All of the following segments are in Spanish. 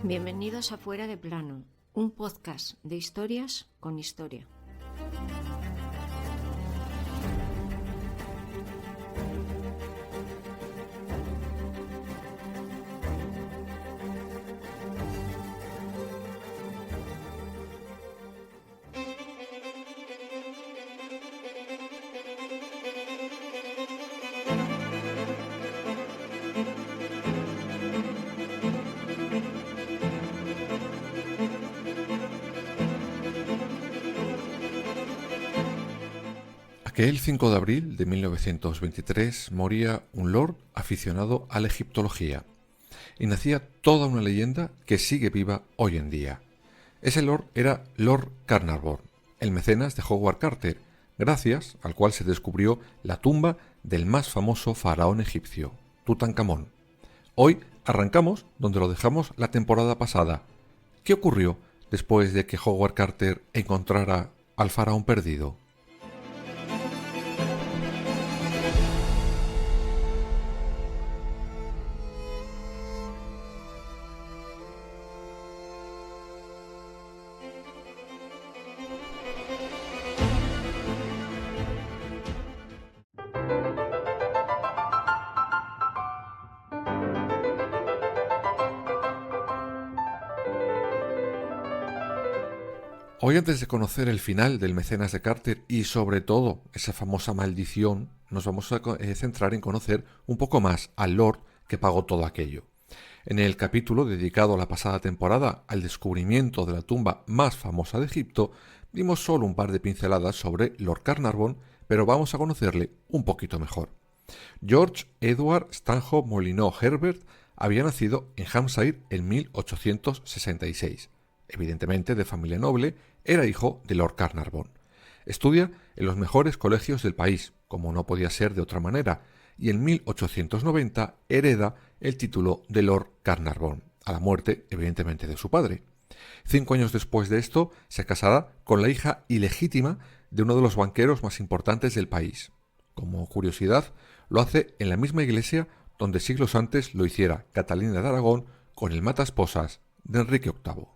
Bienvenidos a Fuera de Plano, un podcast de historias con historia. Aquel 5 de abril de 1923 moría un lord aficionado a la egiptología y nacía toda una leyenda que sigue viva hoy en día. Ese lord era Lord Carnarvon, el mecenas de Howard Carter, gracias al cual se descubrió la tumba del más famoso faraón egipcio, Tutankamón. Hoy arrancamos donde lo dejamos la temporada pasada. ¿Qué ocurrió después de que Howard Carter encontrara al faraón perdido? Hoy, antes de conocer el final del mecenas de Carter y sobre todo esa famosa maldición, nos vamos a centrar en conocer un poco más al Lord que pagó todo aquello. En el capítulo dedicado a la pasada temporada al descubrimiento de la tumba más famosa de Egipto, dimos solo un par de pinceladas sobre Lord Carnarvon, pero vamos a conocerle un poquito mejor. George Edward Stanhope Molyneux Herbert había nacido en Hampshire en 1866. Evidentemente de familia noble, era hijo de Lord Carnarvon. Estudia en los mejores colegios del país, como no podía ser de otra manera, y en 1890 hereda el título de Lord Carnarvon, a la muerte, evidentemente, de su padre. 5 años después de esto, se casará con la hija ilegítima de uno de los banqueros más importantes del país. Como curiosidad, lo hace en la misma iglesia donde siglos antes lo hiciera Catalina de Aragón con el mataesposas de Enrique VIII.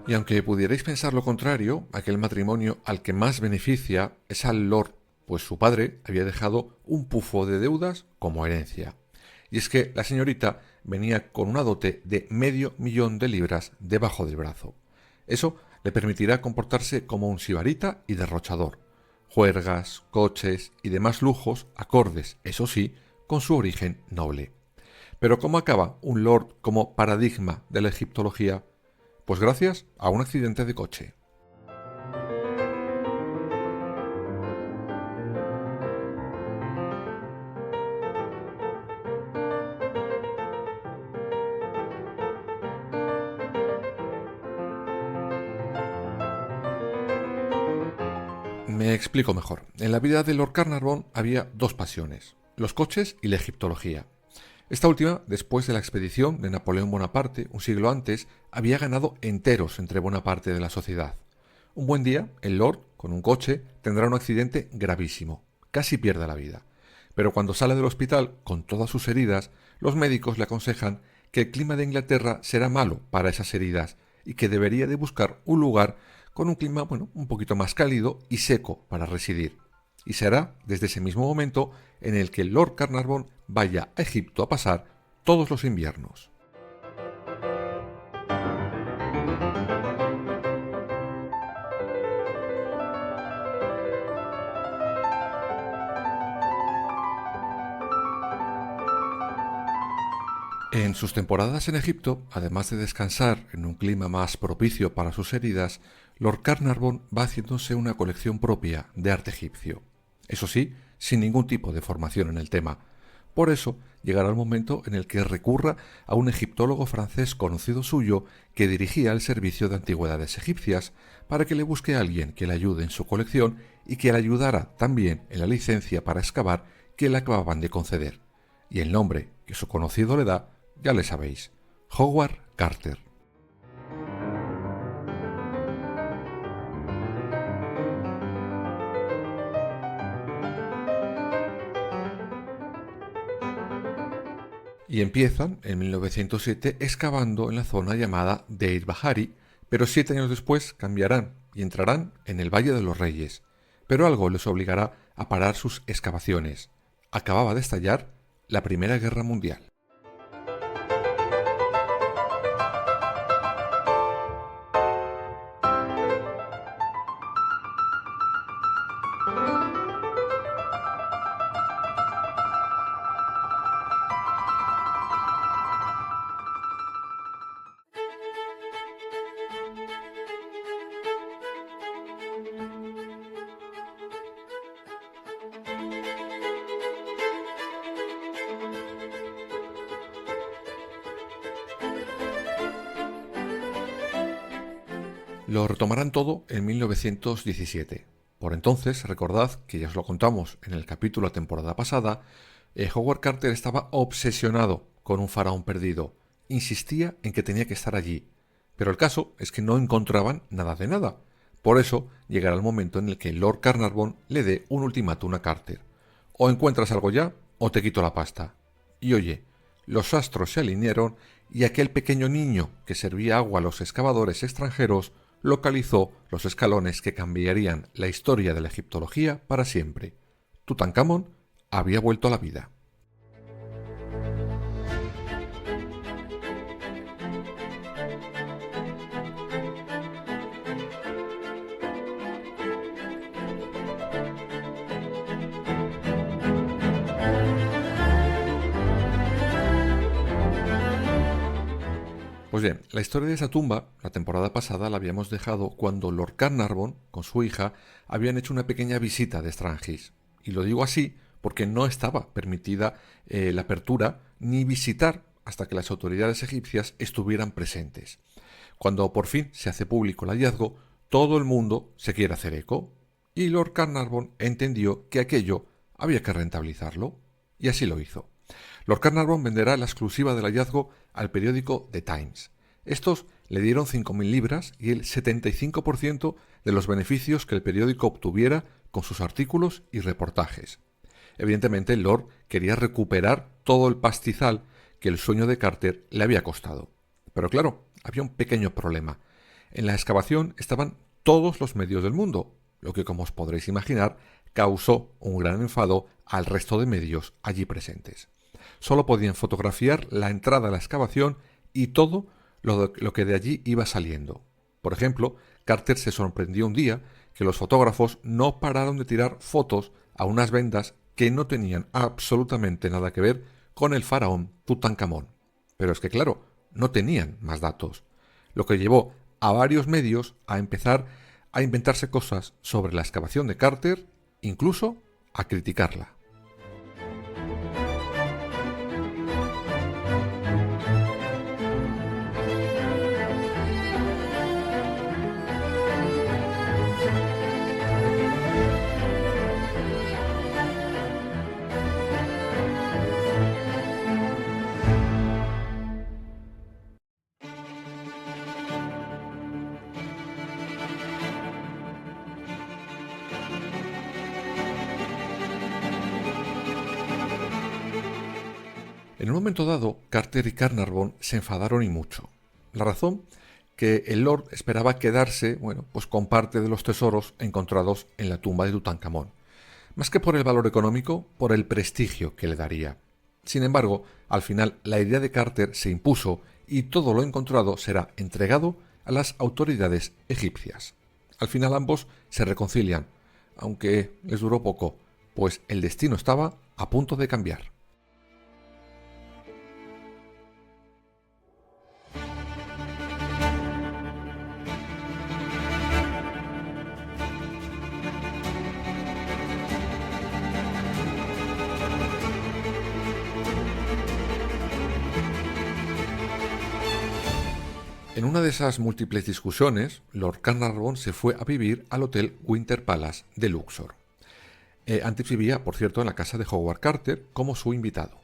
Y aunque pudierais pensar lo contrario, aquel matrimonio al que más beneficia es al Lord, pues su padre había dejado un pufo de deudas como herencia. Y es que la señorita venía con una dote de $500,000 debajo del brazo. Eso le permitirá comportarse como un sibarita y derrochador. Juergas, coches y demás lujos acordes, eso sí, con su origen noble. Pero ¿cómo acaba un Lord como paradigma de la egiptología? Pues gracias a un accidente de coche. Me explico mejor. En la vida de Lord Carnarvon había dos pasiones, los coches y la egiptología. Esta última, después de la expedición de Napoleón Bonaparte, un siglo antes, había ganado enteros entre buena parte de la sociedad. Un buen día, el Lord, con un coche, tendrá un accidente gravísimo. Casi pierde la vida. Pero cuando sale del hospital, con todas sus heridas, los médicos le aconsejan que el clima de Inglaterra será malo para esas heridas y que debería de buscar un lugar con un clima, un poquito más cálido y seco para residir. Y será desde ese mismo momento en el que Lord Carnarvon vaya a Egipto a pasar todos los inviernos. En sus temporadas en Egipto, además de descansar en un clima más propicio para sus heridas, Lord Carnarvon va haciéndose una colección propia de arte egipcio. Eso sí, sin ningún tipo de formación en el tema. Por eso, llegará el momento en el que recurra a un egiptólogo francés conocido suyo que dirigía el servicio de antigüedades egipcias para que le busque a alguien que le ayude en su colección y que le ayudara también en la licencia para excavar que le acababan de conceder. Y el nombre que su conocido le da, ya le sabéis, Howard Carter. Y empiezan, en 1907, excavando en la zona llamada Deir Bahari, pero 7 años después cambiarán y entrarán en el Valle de los Reyes. Pero algo les obligará a parar sus excavaciones. Acababa de estallar la Primera Guerra Mundial. Lo retomarán todo en 1917. Por entonces, recordad que ya os lo contamos en el capítulo de la temporada pasada, Howard Carter estaba obsesionado con un faraón perdido. Insistía en que tenía que estar allí. Pero el caso es que no encontraban nada de nada. Por eso llegará el momento en el que Lord Carnarvon le dé un ultimátum a Carter. O encuentras algo ya, o te quito la pasta. Y oye, los astros se alinearon y aquel pequeño niño que servía agua a los excavadores extranjeros localizó los escalones que cambiarían la historia de la egiptología para siempre. Tutankamón había vuelto a la vida. Pues bien, la historia de esa tumba, la temporada pasada la habíamos dejado cuando Lord Carnarvon, con su hija, habían hecho una pequeña visita de Strangis. Y lo digo así porque no estaba permitida la apertura ni visitar hasta que las autoridades egipcias estuvieran presentes. Cuando por fin se hace público el hallazgo, todo el mundo se quiere hacer eco, y Lord Carnarvon entendió que aquello había que rentabilizarlo, y así lo hizo. Lord Carnarvon venderá la exclusiva del hallazgo al periódico The Times. Estos le dieron 5.000 libras y el 75% de los beneficios que el periódico obtuviera con sus artículos y reportajes. Evidentemente, el Lord quería recuperar todo el pastizal que el sueño de Carter le había costado. Pero claro, había un pequeño problema. En la excavación estaban todos los medios del mundo, lo que, como os podréis imaginar, causó un gran enfado al resto de medios allí presentes. Solo podían fotografiar la entrada a la excavación y todo lo que de allí iba saliendo. Por ejemplo, Carter se sorprendió un día que los fotógrafos no pararon de tirar fotos a unas vendas que no tenían absolutamente nada que ver con el faraón Tutankamón. Pero es que claro, no tenían más datos, lo que llevó a varios medios a empezar a inventarse cosas sobre la excavación de Carter, incluso a criticarla. En un momento dado, Carter y Carnarvon se enfadaron y mucho. La razón, que el Lord esperaba quedarse, pues con parte de los tesoros encontrados en la tumba de Tutankamón. Más que por el valor económico, por el prestigio que le daría. Sin embargo, al final la idea de Carter se impuso y todo lo encontrado será entregado a las autoridades egipcias. Al final ambos se reconcilian, aunque les duró poco, pues el destino estaba a punto de cambiar. En una de esas múltiples discusiones, Lord Carnarvon se fue a vivir al Hotel Winter Palace de Luxor. Antes vivía, por cierto, en la casa de Howard Carter como su invitado.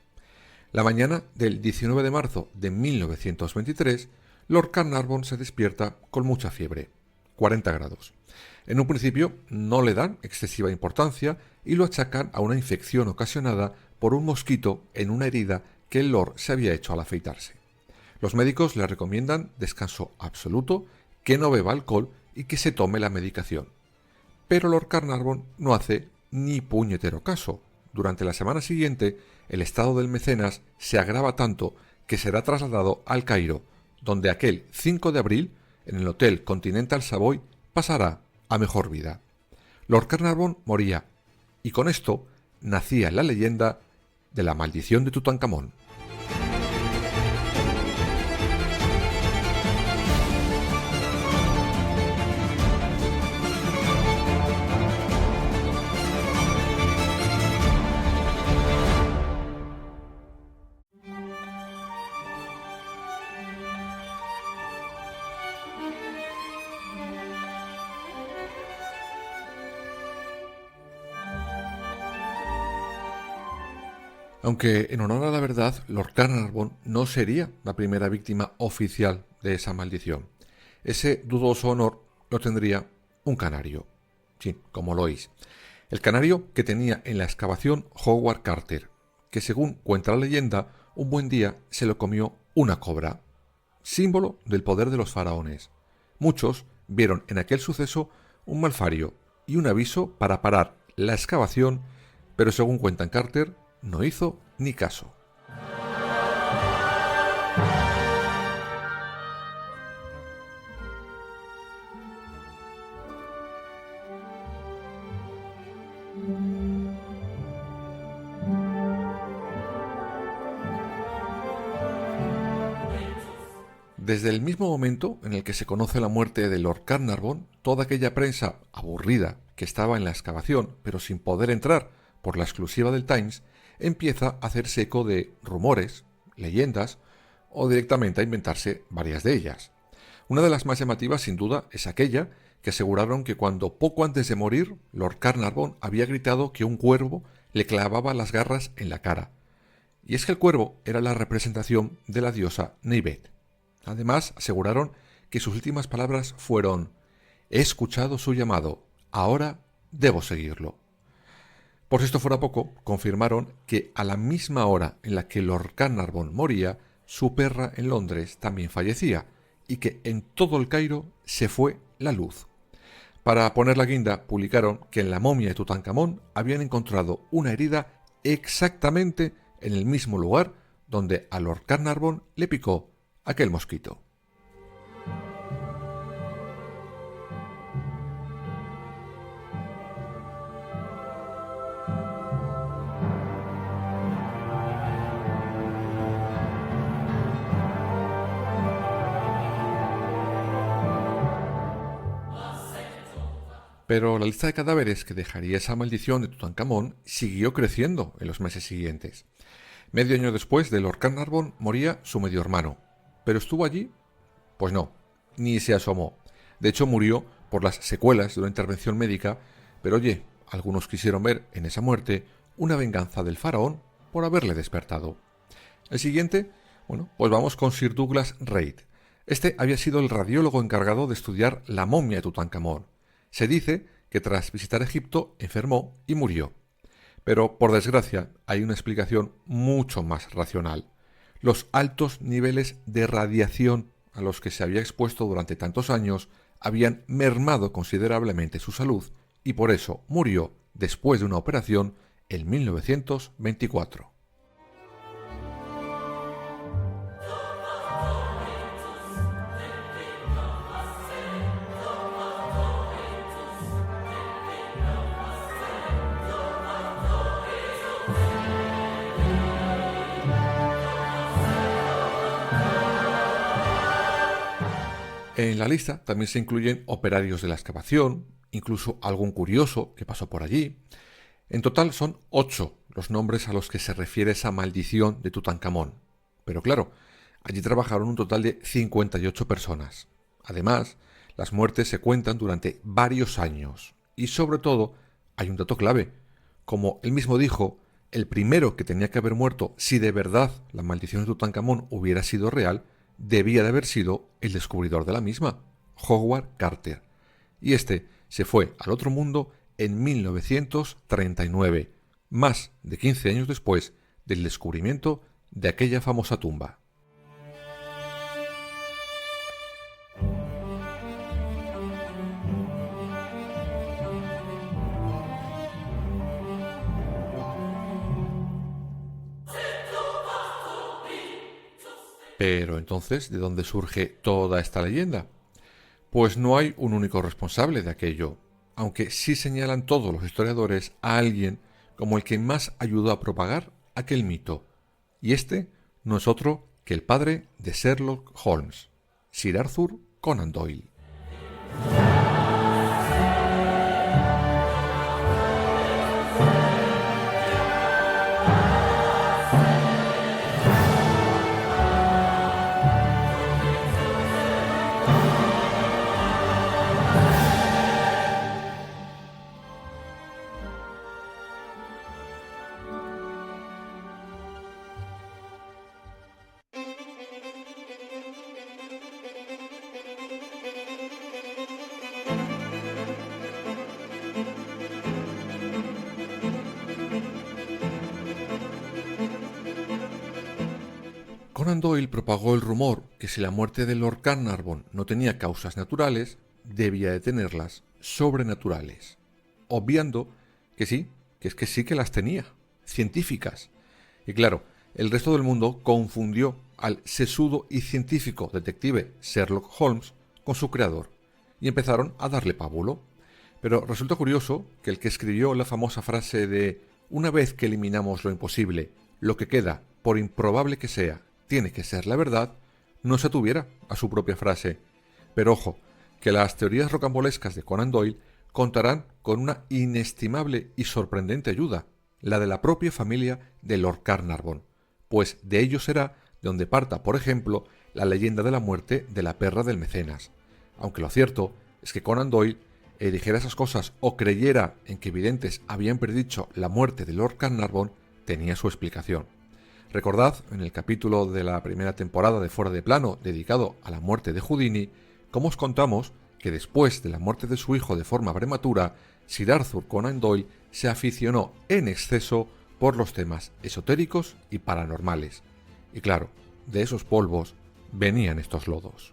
La mañana del 19 de marzo de 1923, Lord Carnarvon se despierta con mucha fiebre, 40 grados. En un principio no le dan excesiva importancia y lo achacan a una infección ocasionada por un mosquito en una herida que el Lord se había hecho al afeitarse. Los médicos le recomiendan descanso absoluto, que no beba alcohol y que se tome la medicación. Pero Lord Carnarvon no hace ni puñetero caso. Durante la semana siguiente, el estado del mecenas se agrava tanto que será trasladado al Cairo, donde aquel 5 de abril, en el Hotel Continental Savoy, pasará a mejor vida. Lord Carnarvon moría, y con esto nacía la leyenda de la maldición de Tutankamón. Aunque en honor a la verdad, Lord Carnarvon no sería la primera víctima oficial de esa maldición. Ese dudoso honor lo tendría un canario. Sí, como lo oís. El canario que tenía en la excavación Howard Carter, que según cuenta la leyenda, un buen día se lo comió una cobra, símbolo del poder de los faraones. Muchos vieron en aquel suceso un malfario y un aviso para parar la excavación, pero según cuentan Carter, no hizo ni caso. Desde el mismo momento en el que se conoce la muerte de Lord Carnarvon, toda aquella prensa aburrida que estaba en la excavación, pero sin poder entrar por la exclusiva del Times, empieza a hacerse eco de rumores, leyendas o directamente a inventarse varias de ellas. Una de las más llamativas, sin duda, es aquella que aseguraron que cuando poco antes de morir, Lord Carnarvon había gritado que un cuervo le clavaba las garras en la cara. Y es que el cuervo era la representación de la diosa Neibet. Además, aseguraron que sus últimas palabras fueron: «He escuchado su llamado, ahora debo seguirlo». Por si esto fuera poco, confirmaron que a la misma hora en la que Lord Carnarvon moría, su perra en Londres también fallecía, y que en todo el Cairo se fue la luz. Para poner la guinda, publicaron que en la momia de Tutankamón habían encontrado una herida exactamente en el mismo lugar donde a Lord Carnarvon le picó aquel mosquito. Pero la lista de cadáveres que dejaría esa maldición de Tutankamón siguió creciendo en los meses siguientes. Medio año después de Lord Carnarvon moría su medio hermano. ¿Pero estuvo allí? Pues no, ni se asomó. De hecho, murió por las secuelas de una intervención médica, pero oye, algunos quisieron ver en esa muerte una venganza del faraón por haberle despertado. El siguiente, pues vamos con Sir Douglas Reid. Este había sido el radiólogo encargado de estudiar la momia de Tutankamón. Se dice que tras visitar Egipto enfermó y murió. Pero, por desgracia, hay una explicación mucho más racional. Los altos niveles de radiación a los que se había expuesto durante tantos años habían mermado considerablemente su salud y por eso murió después de una operación en 1924. En la lista también se incluyen operarios de la excavación, incluso algún curioso que pasó por allí. En total son 8 los nombres a los que se refiere esa maldición de Tutankamón. Pero claro, allí trabajaron un total de 58 personas. Además, las muertes se cuentan durante varios años. Y sobre todo, hay un dato clave. Como él mismo dijo, el primero que tenía que haber muerto si de verdad la maldición de Tutankamón hubiera sido real, debía de haber sido el descubridor de la misma, Howard Carter. Y este se fue al otro mundo en 1939, más de 15 años después del descubrimiento de aquella famosa tumba. Pero entonces, ¿de dónde surge toda esta leyenda? Pues no hay un único responsable de aquello, aunque sí señalan todos los historiadores a alguien como el que más ayudó a propagar aquel mito. Y este no es otro que el padre de Sherlock Holmes, Sir Arthur Conan Doyle. Conan Doyle propagó el rumor que si la muerte de Lord Carnarvon no tenía causas naturales, debía de tenerlas sobrenaturales, obviando que sí, que sí que las tenía, científicas. Y claro, el resto del mundo confundió al sesudo y científico detective Sherlock Holmes con su creador, y empezaron a darle pábulo. Pero resulta curioso que el que escribió la famosa frase de «una vez que eliminamos lo imposible, lo que queda, por improbable que sea, tiene que ser la verdad», no se atuviera a su propia frase. Pero ojo, que las teorías rocambolescas de Conan Doyle contarán con una inestimable y sorprendente ayuda, la de la propia familia de Lord Carnarvon, pues de ello será de donde parta, por ejemplo, la leyenda de la muerte de la perra del mecenas. Aunque lo cierto es que Conan Doyle dijera esas cosas o creyera en que videntes habían predicho la muerte de Lord Carnarvon, tenía su explicación. Recordad, en el capítulo de la primera temporada de Fuera de Plano dedicado a la muerte de Houdini, cómo os contamos que después de la muerte de su hijo de forma prematura, Sir Arthur Conan Doyle se aficionó en exceso por los temas esotéricos y paranormales. Y claro, de esos polvos venían estos lodos.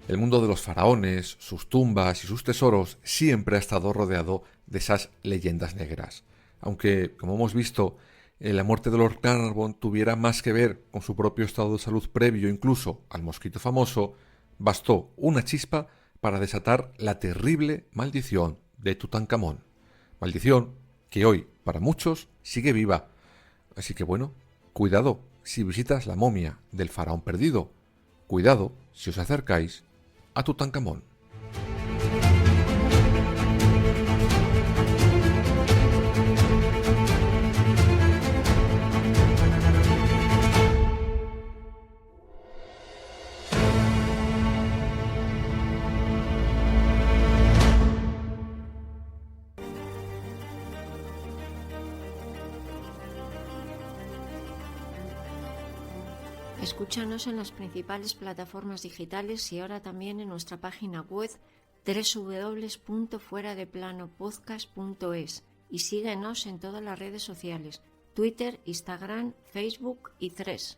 El mundo de los faraones, sus tumbas y sus tesoros siempre ha estado rodeado de esas leyendas negras. Aunque, como hemos visto, la muerte de Lord Carnarvon tuviera más que ver con su propio estado de salud previo incluso al mosquito famoso, bastó una chispa para desatar la terrible maldición de Tutankamón. Maldición que hoy, para muchos, sigue viva. Así que bueno, cuidado si visitas la momia del faraón perdido. Cuidado si os acercáis a Tutankamón. Escúchanos en las principales plataformas digitales y ahora también en nuestra página web www.fueradeplanopodcast.es y síguenos en todas las redes sociales, Twitter, Instagram, Facebook y Threads.